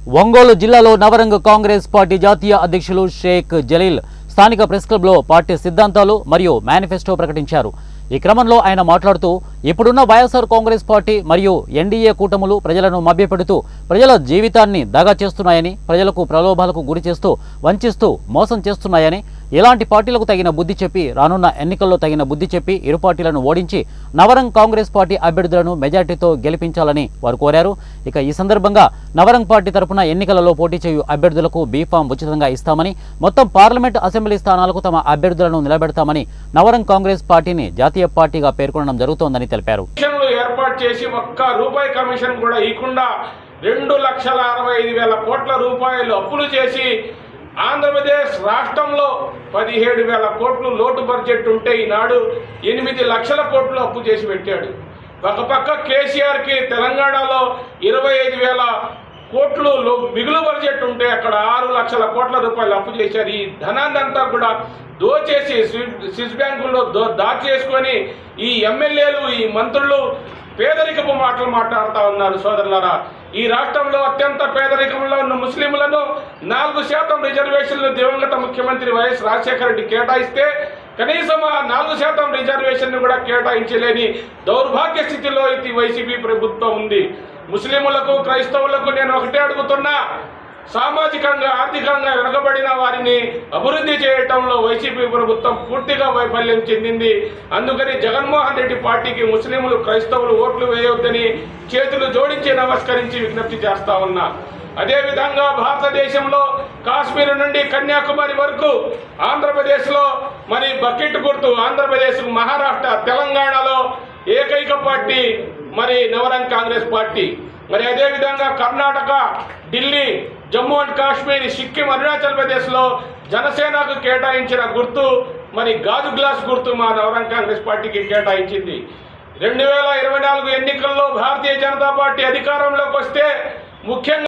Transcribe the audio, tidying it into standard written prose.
ఒంగోలు జిల్లాలో నవరంగ్ కాంగ్రెస్ పార్టీ జాతీయ అధ్యక్షులు షేక్ జలీల్ స్థానిక ప్రెస్ క్లబ్లో పార్టీ సిద్ధాంతాలు మరియు మేనిఫెస్టో ప్రకటించారు। ఈ క్రమంలో ఆయన మాట్లాడుతూ ఇప్పుడున్న వైఎస్ఆర్ కాంగ్రెస్ పార్టీ మరియు ఎన్డీఏ కూటములు ప్రజలను మభ్యపెడుతూ ప్రజల జీవితాన్ని దగా చేస్తున్నాయని, ప్రజలకు ప్రలోభాలకు గురి చేస్తూ వంచిస్తూ మోసం చేస్తున్నాయని, ఇలాంటి పార్టీలకు తగిన బుద్ధి చెప్పి రానున్న ఎన్నికల్లో తగిన బుద్ధి చెప్పి ఇరు పార్టీలను ఓడించి నవరంగ్ కాంగ్రెస్ పార్టీ అభ్యర్థులను మెజార్టీతో గెలిపించాలని వారు కోరారు। ఇక ఈ సందర్భంగా నవరంగ్ పార్టీ తరపున ఎన్నికలలో పోటీ చేయు అభ్యర్థులకు బీఫామ్ ఉచితంగా ఇస్తామని, మొత్తం పార్లమెంట్ అసెంబ్లీ స్థానాలకు తమ అభ్యర్థులను నిలబెడతామని నవరంగ్ కాంగ్రెస్ పార్టీని జాతీయ పార్టీగా పేర్కొనడం జరుగుతోందని తెలిపారు। ఏర్పాటు చేసి ఒక్క రూపాయి కమిషన్ కూడా ఇవ్వకుండా 2,65,000 కోట్ల రూపాయలు అప్పులు చేసి ఆంధ్రప్రదేశ్ రాష్ట్రంలో 17,000 కోట్లు లోటు బడ్జెట్ ఉంటే ఈనాడు 8 లక్షల కోట్లు అప్పు చేసి పెట్టాడు। ఒక పక్క కేసీఆర్కి తెలంగాణలో 25,000 కోట్లు మిగులు బడ్జెట్ ఉంటే అక్కడ 6 లక్షల కోట్ల రూపాయలు అప్పు చేశారు। ఈ ధనాన్నంతా కూడా దోచేసి స్విస్ బ్యాంకుల్లో దాచేసుకొని ఈ ఎమ్మెల్యేలు ఈ మంత్రులు పేదరికపు మాటలు మాట్లాడుతూ ఉన్నారు। సోదరులారా, ఈ రాష్ట్రంలో అత్యంత పేదరికంలో ఉన్న ముస్లింలను 4% రిజర్వేషన్లు దివంగత ముఖ్యమంత్రి వైఎస్ రాజశేఖర రెడ్డి కేటాయిస్తే కనీసం ఆ 4% రిజర్వేషన్ కూడా కేటాయించలేని దౌర్భాగ్య స్థితిలో ఇది వైసీపీ ప్రభుత్వం ఉంది। ముస్లింలకు క్రైస్తవులకు నేను ఒకటే అడుగుతున్నా, సామాజికంగా ఆర్థికంగా వెనుకబడిన వారిని అభివృద్ధి చేయటంలో వైసీపీ ప్రభుత్వం పూర్తిగా వైఫల్యం చెందింది। అందుకని జగన్మోహన్ రెడ్డి పార్టీకి ముస్లింలు క్రైస్తవులు ఓట్లు వేయొద్దని చేతులు జోడించి నమస్కరించి విజ్ఞప్తి చేస్తా ఉన్నా। అదేవిధంగా భారతదేశంలో కాశ్మీర్ నుండి కన్యాకుమారి వరకు ఆంధ్రప్రదేశ్లో మరి బకెట్ గుర్తు, ఆంధ్రప్రదేశ్, మహారాష్ట్ర, తెలంగాణలో ఏకైక పార్టీ మరి నవరంగ్ కాంగ్రెస్ పార్టీ। మరి అదేవిధంగా కర్ణాటక, ఢిల్లీ, జమ్మూ అండ్ కాశ్మీర్, సిక్కిం, అరుణాచల్ ప్రదేశ్లో జనసేనకు కేటాయించిన గుర్తు మరి గాజు గ్లాస్ గుర్తు మా నవరంగ్ కాంగ్రెస్ పార్టీకి కేటాయించింది। 2024 ఎన్నికల్లో భారతీయ జనతా పార్టీ అధికారంలోకి వస్తే ముఖ్యంగా